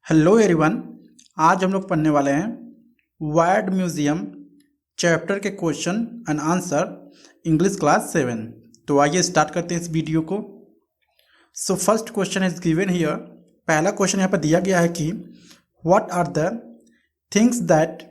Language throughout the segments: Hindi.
Hello everyone. आज हम लोग पढ़ने वाले हैं वर्ड म्यूजियम चैप्टर के question and answer English class 7। तो आइए स्टार्ट करते हैं इस वीडियो को। So first question is given here. पहला क्वेश्चन यहाँ पर दिया गया है कि what are the things that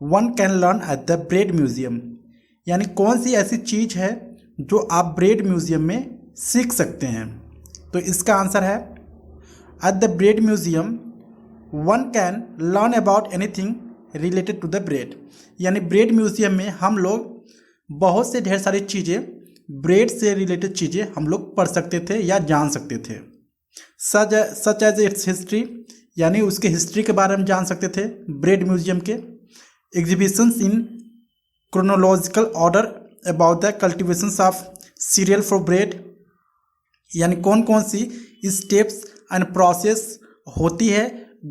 one can learn at the bread museum, यानी कौन सी ऐसी चीज़ है जो आप ब्रेड म्यूजियम में सीख सकते हैं। तो इसका आंसर है At the bread museum, one can learn about anything related to the bread। यानी ब्रेड म्यूजियम में हम लोग बहुत से ढेर सारी चीज़ें, ब्रेड से रिलेटेड चीज़ें हम लोग पढ़ सकते थे या जान सकते थे। सच एज इट्स हिस्ट्री, यानी उसके हिस्ट्री के बारे में जान सकते थे ब्रेड म्यूजियम के। Exhibitions in chronological order about the cultivations of cereal for bread, यानी कौन कौन सी स्टेप्स एंड प्रोसेस होती है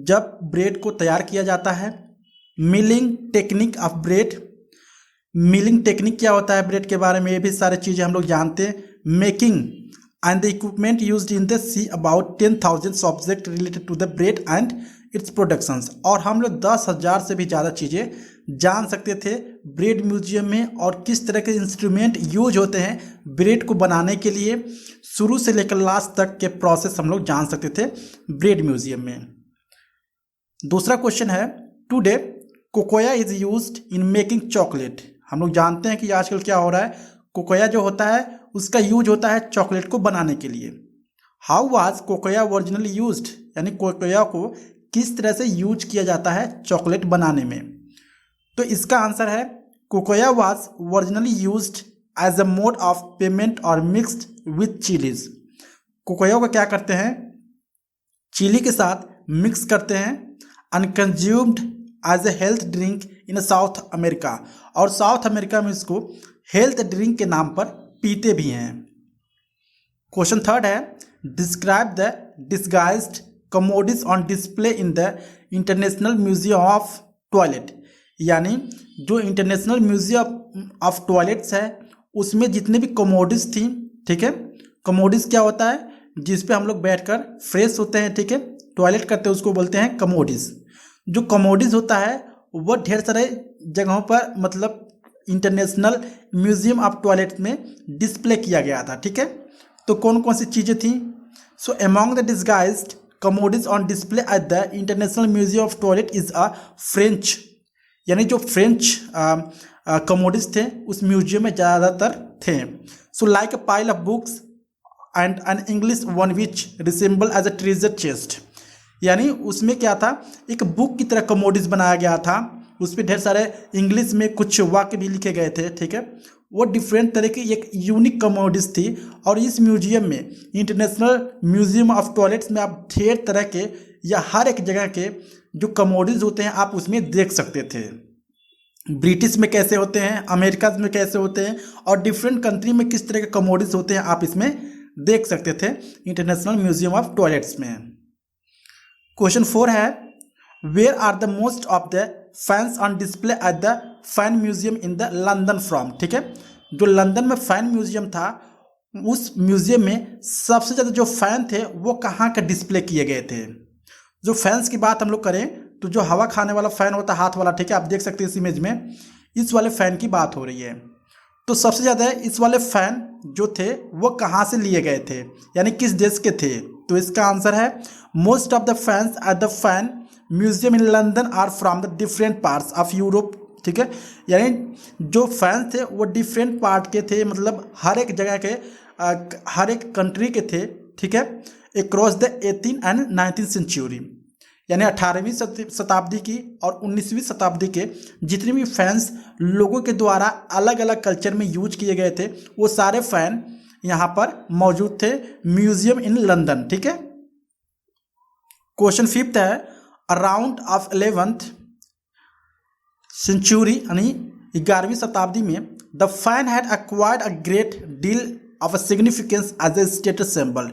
जब ब्रेड को तैयार किया जाता है। Milling technique of bread, milling technique क्या होता है ब्रेड के बारे में, ये भी सारी चीज़ें हम लोग जानते हैं। Making and the equipment used in the sea about 10,000 subject related to the bread and its productions. और हम लोग 10,000 से भी ज़्यादा चीज़ें जान सकते थे ब्रेड म्यूजियम में, और किस तरह के इंस्ट्रूमेंट यूज होते हैं ब्रेड को बनाने के लिए, शुरू से लेकर लास्ट तक के प्रोसेस हम लोग जान सकते थे ब्रेड म्यूजियम में। दूसरा क्वेश्चन है today cocoa is used in making chocolate. हम लोग जानते हैं कि आजकल क्या हो रहा है, कोकोया जो होता है उसका यूज होता है चॉकलेट को बनाने के लिए। हाउ वाज कोकोया ओरिजिनली यूज्ड, यानी कोकोया को किस तरह से यूज किया जाता है चॉकलेट बनाने में। तो इसका आंसर है cocoa was originally used as a mode of payment और मिक्स्ड विथ चिलीज। कोकोया को क्या करते हैं, चिली के साथ मिक्स करते हैं, and consumed as a health drink in South America, और साउथ अमेरिका में इसको हेल्थ ड्रिंक के नाम पर पीते भी हैं। क्वेश्चन थर्ड है describe the disguised commodes on display in the international museum of toilet, यानी जो इंटरनेशनल म्यूजियम ऑफ टॉयलेट्स है उसमें जितने भी कमोडिस थी, ठीक है। कमोडिस क्या होता है, जिस पे हम लोग बैठकर फ्रेश होते हैं, ठीक है, टॉयलेट करते हैं, उसको बोलते हैं कमोडिस। जो कमोडिस होता है वो ढेर सारे जगहों पर, मतलब इंटरनेशनल म्यूजियम ऑफ टॉयलेट में डिस्प्ले किया गया था, ठीक है। तो कौन कौन सी चीज़ें थी। So among the disguised commodes on display at the international museum of toilet is a French, यानी जो फ्रेंच कमोडिस थे उस म्यूजियम में ज़्यादातर थे। So like a pile of books and an English one which resemble as a treasure chest, यानी उसमें क्या था, एक बुक की तरह कमोडिस बनाया गया था, उस पर ढेर सारे इंग्लिश में कुछ वाक्य भी लिखे गए थे, ठीक है। वो डिफरेंट तरह की एक यूनिक कमोडिस थी, और इस म्यूजियम में, इंटरनेशनल म्यूजियम ऑफ टॉयलेट्स में, आप ढेर तरह के या हर एक जगह के जो कमोडिस होते हैं आप उसमें देख सकते थे। ब्रिटिश में कैसे होते हैं, अमेरिका में कैसे होते हैं, और डिफरेंट कंट्री में किस तरह के कमोडिस होते हैं आप इसमें देख सकते थे इंटरनेशनल म्यूजियम ऑफ टॉयलेट्स में। क्वेश्चन 4 है where are the most of the fans on display at the fan museum in the London from, ठीक है। जो लंदन में फैन म्यूजियम था उस म्यूजियम में सबसे ज़्यादा जो फैन थे वो कहाँ का डिस्प्ले किए गए थे। जो फैंस की बात हम लोग करें तो जो हवा खाने वाला फ़ैन होता है हाथ वाला, ठीक है, आप देख सकते हैं इस इमेज में, इस वाले फ़ैन की बात हो रही है। तो सबसे ज़्यादा इस वाले फ़ैन जो थे वो कहाँ से लिए गए थे, यानी किस देश के थे। तो इसका आंसर है most of the fans at the fan museum in London are from the different parts of Europe, ठीक है। यानी जो फैंस थे वो डिफरेंट पार्ट के थे, मतलब हर एक जगह के, हर एक कंट्री के थे, ठीक है, across the 18 and 19th century, यानी 18वीं शताब्दी की और 19वीं शताब्दी के जितने भी फैंस लोगों के द्वारा अलग अलग कल्चर में यूज किए गए थे वो सारे फैन यहाँ पर मौजूद थे म्यूजियम इन लंदन, ठीक है। क्वेश्चन 5 है अराउंड ऑफ 11th सेंचुरी, यानी 11वीं शताब्दी में the fan had acquired a great deal of a significance as a status symbol,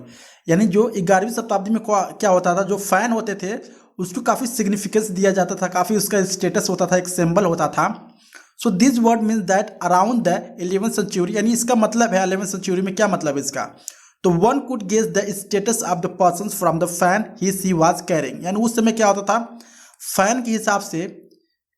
यानी जो 11वीं शताब्दी में क्या होता था, जो फैन होते थे उसको काफ़ी सिग्निफिकेंस दिया जाता था, काफ़ी उसका स्टेटस होता था, एक सिंबल होता था। So this word means that around the 11th century, यानी इसका मतलब है 11th सेंचुरी में, क्या मतलब है इसका, तो one could guess the status of the person from the fan he she was carrying, यानी उस समय क्या होता था, फैन के हिसाब से,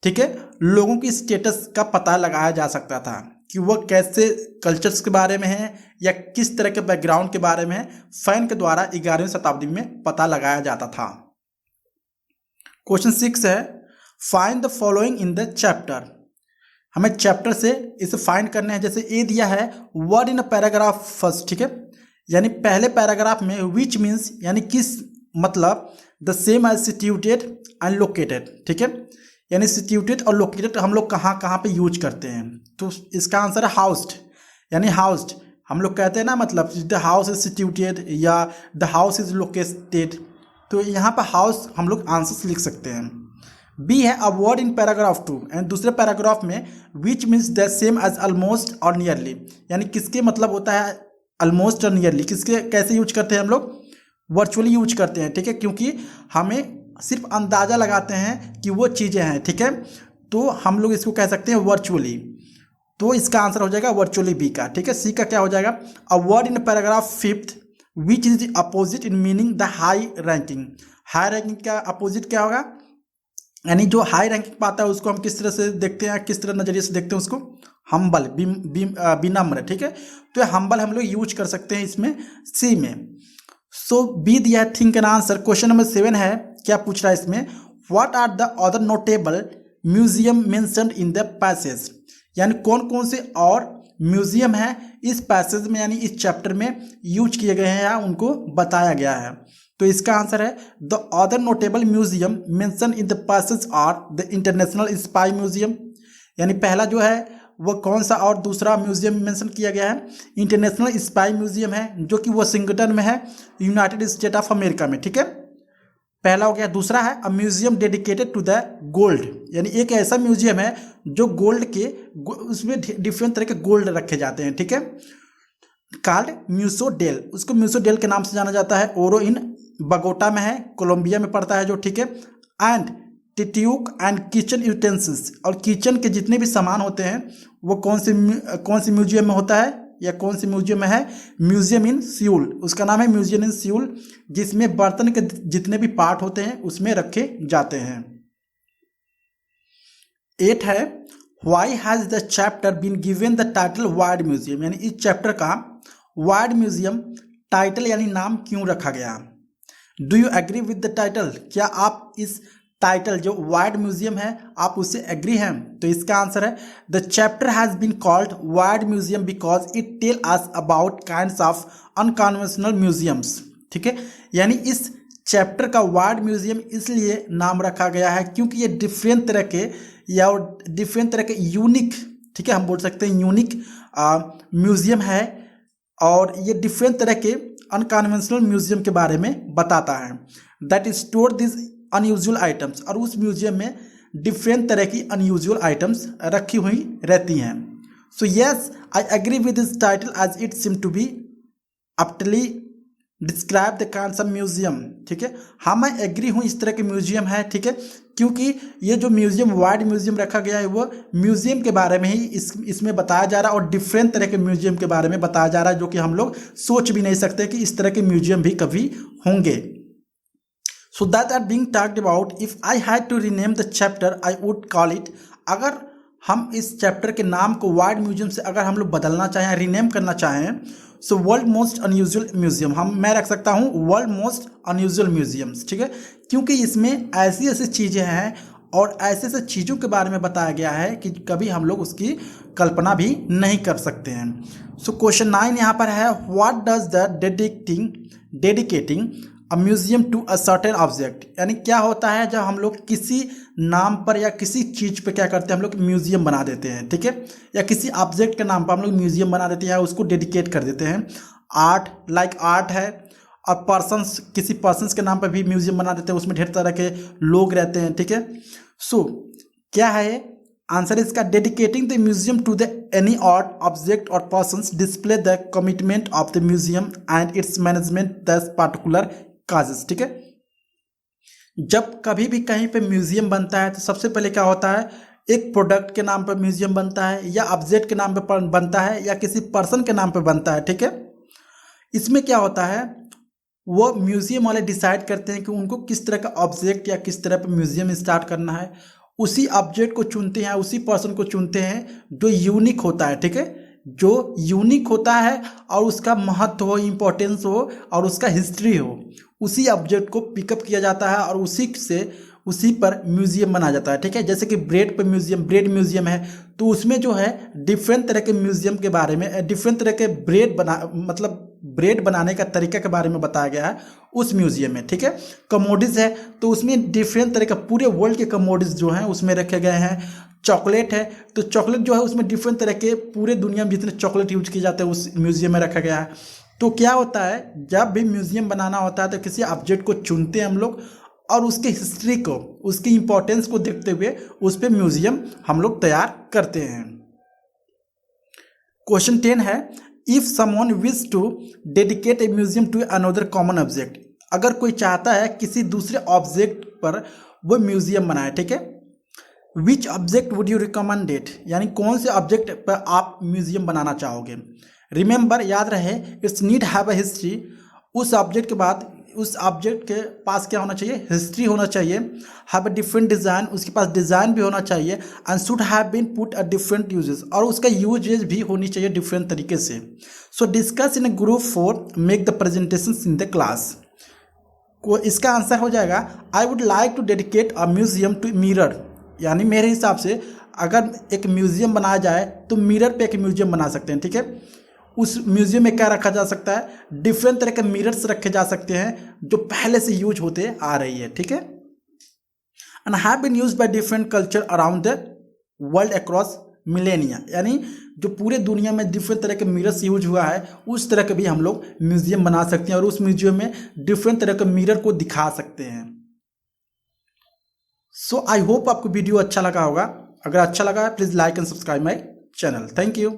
ठीक है, लोगों की स्टेटस का पता लगाया जा सकता था कि वह कैसे कल्चर्स के बारे में है या किस तरह के बैकग्राउंड के बारे में है, फैन के द्वारा 11वीं शताब्दी में पता लगाया जाता था। क्वेश्चन 6 है, find the following in the chapter. हमें चैप्टर से इसे फाइंड करना है। जैसे ए दिया है word in a paragraph first, ठीक है, यानी पहले पैराग्राफ में विच मीन्स यानी किस, मतलब the same as situated and located, ठीक है, यानी सिट्यूटेड और लोकेटेड हम लोग कहाँ कहाँ पे यूज करते हैं। तो इसका आंसर है हाउस्ड, यानी हाउस्ड हम लोग कहते हैं ना, मतलब द हाउस इज सिट्यूटेड या द हाउस इज लोकेटेड, तो यहाँ पर हाउस हम लोग आंसर्स लिख सकते हैं। बी है a word in paragraph 2 and दूसरे पैराग्राफ में which means the same as almost और नियरली, यानी किसके मतलब होता है ऑलमोस्ट और नियरली, किसके कैसे यूज करते हैं हम लोग, वर्चुअली यूज करते हैं, ठीक है, क्योंकि हमें सिर्फ अंदाज़ा लगाते हैं कि वो चीज़ें हैं, ठीक है, तो हम लोग इसको कह सकते हैं वर्चुअली। तो इसका आंसर हो जाएगा वर्चुअली बी का, ठीक है। सी का क्या हो जाएगा, अ word in paragraph 5 which is opposite in meaning the high ranking. High ranking का अपोजिट क्या होगा, यानी जो हाई रैंकिंग पाता है उसको हम किस तरह से देखते हैं, किस तरह नज़रिए से देखते हैं उसको, हम्बल, विनम्र, ठीक है, तो हम्बल हम लोग यूज कर सकते हैं इसमें सी में। सो बी दिया है think and answer. Question number 7 है, क्या पूछ रहा है इसमें, what are the other notable museum mentioned in the passage, यानी कौन कौन से और म्यूजियम है इस पैसेज में, यानी इस चैप्टर में यूज किए गए हैं या उनको बताया गया है। तो इसका आंसर है the other notable museum mention in the passage are the international spy museum, यानी पहला जो है वो कौन सा और दूसरा म्यूजियम मेंशन किया गया है, इंटरनेशनल स्पाई म्यूजियम है जो कि वाशिंगटन में है, यूनाइटेड स्टेट ऑफ अमेरिका में, ठीक है, पहला हो गया। दूसरा है a museum dedicated to the gold, यानी एक ऐसा म्यूजियम है जो गोल्ड के, उसमें डिफरेंट तरह के गोल्ड रखे जाते हैं, ठीक है, कॉल्ड म्यूसोडेल, उसको म्यूसोडेल के नाम से जाना जाता है। ओरो इन बगोटा में है, कोलंबिया में पड़ता है जो, ठीक है, एंड टिट्यूक एंड किचन यूटेंसिल्स, और किचन के जितने भी सामान होते हैं वो कौन सी म्यूजियम में होता है या कौन सी म्यूजियम में है, म्यूजियम इन सियोल, उसका नाम है म्यूजियम इन सियोल, जिसमें बर्तन के जितने भी पार्ट होते हैं उसमें रखे जाते हैं। 8 है why has the chapter been given the title wide museum, यानी इस चैप्टर का वाइड म्यूजियम टाइटल यानी नाम क्यों रखा गया। Do you agree with the title, क्या आप इस टाइटल जो वाइड म्यूजियम है आप उससे एग्री हैं। तो इसका आंसर है the chapter has been called wide museum because it tell us about kinds of unconventional museums, ठीक है, यानी इस चैप्टर का वाइड म्यूजियम इसलिए नाम रखा गया है क्योंकि ये डिफरेंट तरह के या डिफरेंट तरह के यूनिक, ठीक है, हम बोल सकते हैं यूनिक म्यूजियम है, और ये डिफरेंट तरह के अनकन्वेंशनल म्यूजियम के बारे में बताता है। That store this unusual items, और उस म्यूजियम में डिफरेंट तरह की अनयूजुअल आइटम्स रखी हुई रहती हैं। So yes I agree with this title as it seem to be aptly describe the kinds of museum, ठीक है, हाँ मैं एग्री हूँ इस तरह के म्यूजियम है, ठीक है, क्योंकि ये जो म्यूजियम वाइड म्यूजियम रखा गया है वो म्यूजियम के बारे में ही इसमें बताया जा रहा है, और डिफरेंट तरह के म्यूजियम के बारे में बताया जा रहा है जो कि हम लोग सोच भी नहीं सकते कि इस तरह के म्यूजियम भी कभी होंगे। So that are being talked about, if I had to rename the chapter I would call it, अगर हम इस चैप्टर के नाम को वाइड म्यूजियम से अगर हम लोग बदलना चाहें, रीनेम करना चाहें, so world most unusual museum, मैं रख सकता हूँ वर्ल्ड मोस्ट अनयूजुअल म्यूजियम्स, ठीक है, क्योंकि इसमें ऐसी ऐसी चीज़ें हैं और ऐसे ऐसे चीज़ों के बारे में बताया गया है कि कभी हम लोग उसकी कल्पना भी नहीं कर सकते हैं। सो क्वेश्चन 9 यहाँ पर है, what does the dedicating a museum to a certain object, यानी क्या होता है जब हम लोग किसी नाम पर या किसी चीज़ पे क्या करते हैं, हम लोग म्यूजियम बना देते हैं, ठीक है, या किसी ऑब्जेक्ट के नाम पर हम लोग म्यूजियम बना देते हैं, उसको डेडिकेट कर देते हैं। आर्ट, लाइक आर्ट है, और पर्सन्स, किसी पर्सन्स के नाम पर भी म्यूजियम बना देते हैं, उसमें ढेर तरह के लोग रहते हैं, ठीक है। सो क्या है आंसर इसका, dedicating the museum to the any art object और persons display the commitment of the museum and its management that particular causes, ठीक है। जब कभी भी कहीं पे म्यूजियम बनता है तो सबसे पहले क्या होता है, एक प्रोडक्ट के नाम पर म्यूजियम बनता है, या ऑब्जेक्ट के नाम पे बनता है, या किसी पर्सन के नाम पे बनता है, ठीक है। इसमें क्या होता है, वो म्यूज़ियम वाले डिसाइड करते हैं कि उनको किस तरह का ऑब्जेक्ट या किस तरह पर म्यूज़ियम स्टार्ट करना है। उसी ऑब्जेक्ट को चुनते हैं, उसी पर्सन को चुनते हैं जो यूनिक होता है, ठीक है, जो यूनिक होता है और उसका महत्व हो, इम्पोर्टेंस हो और उसका हिस्ट्री हो, उसी ऑब्जेक्ट को पिकअप किया जाता है और उसी पर म्यूज़ियम बनाया जाता है, ठीक है। जैसे कि ब्रेड म्यूज़ियम है, तो उसमें जो है डिफरेंट तरह के म्यूज़ियम के बारे में, डिफरेंट तरह के ब्रेड बनाने का तरीका के बारे में बताया गया है उस म्यूज़ियम में, ठीक है। कमोडिस है तो उसमें डिफरेंट तरह का पूरे वर्ल्ड के कमोडिस जो हैं उसमें रखे गए हैं। चॉकलेट है तो चॉकलेट जो है उसमें डिफरेंट तरह के पूरे दुनिया में जितने चॉकलेट यूज किए जाते हैं उस म्यूज़ियम में रखा गया है। तो क्या होता है, जब भी म्यूज़ियम बनाना होता है तो किसी ऑब्जेक्ट को चुनते हैं हम लोग और उसके हिस्ट्री को, उसकी इंपॉर्टेंस को देखते हुए उस पर म्यूज़ियम हम लोग तैयार करते हैं। क्वेश्चन 10 है, if someone wish to dedicate a museum to another common object, अगर कोई चाहता है किसी दूसरे ऑब्जेक्ट पर वो म्यूज़ियम बनाए, ठीक है, which object would you recommended, यानी कौन से ऑब्जेक्ट पर आप म्यूज़ियम बनाना चाहोगे। रिमेंबर, याद रहे, it's need have a history, उस ऑब्जेक्ट के बाद उस ऑब्जेक्ट के पास क्या होना चाहिए, हिस्ट्री होना चाहिए। हैव अ डिफरेंट डिज़ाइन, उसके पास डिज़ाइन भी होना चाहिए। And should have been put a different uses, और उसका यूजेज भी होनी चाहिए डिफरेंट तरीके से। So discuss in a group 4, make the presentation in the class. को इसका आंसर हो जाएगा, I would like to dedicate a museum to mirror, यानी मेरे हिसाब से अगर एक म्यूज़ियम बनाया जाए तो मिरर पे एक म्यूज़ियम बना सकते हैं, ठीक है। उस म्यूज़ियम में क्या रखा जा सकता है, डिफरेंट तरह के मिरर्स रखे जा सकते हैं जो पहले से यूज होते आ रही है, ठीक है। And have been used by different culture around the world across millennia, यानी जो पूरे दुनिया में डिफरेंट तरह के मिरर्स यूज हुआ है उस तरह के भी हम लोग म्यूज़ियम बना सकते हैं और उस म्यूज़ियम में डिफरेंट तरह के मिरर को दिखा सकते हैं। सो आई होप आपको वीडियो अच्छा लगा होगा। अगर अच्छा लगा है please like and subscribe my channel. Thank you.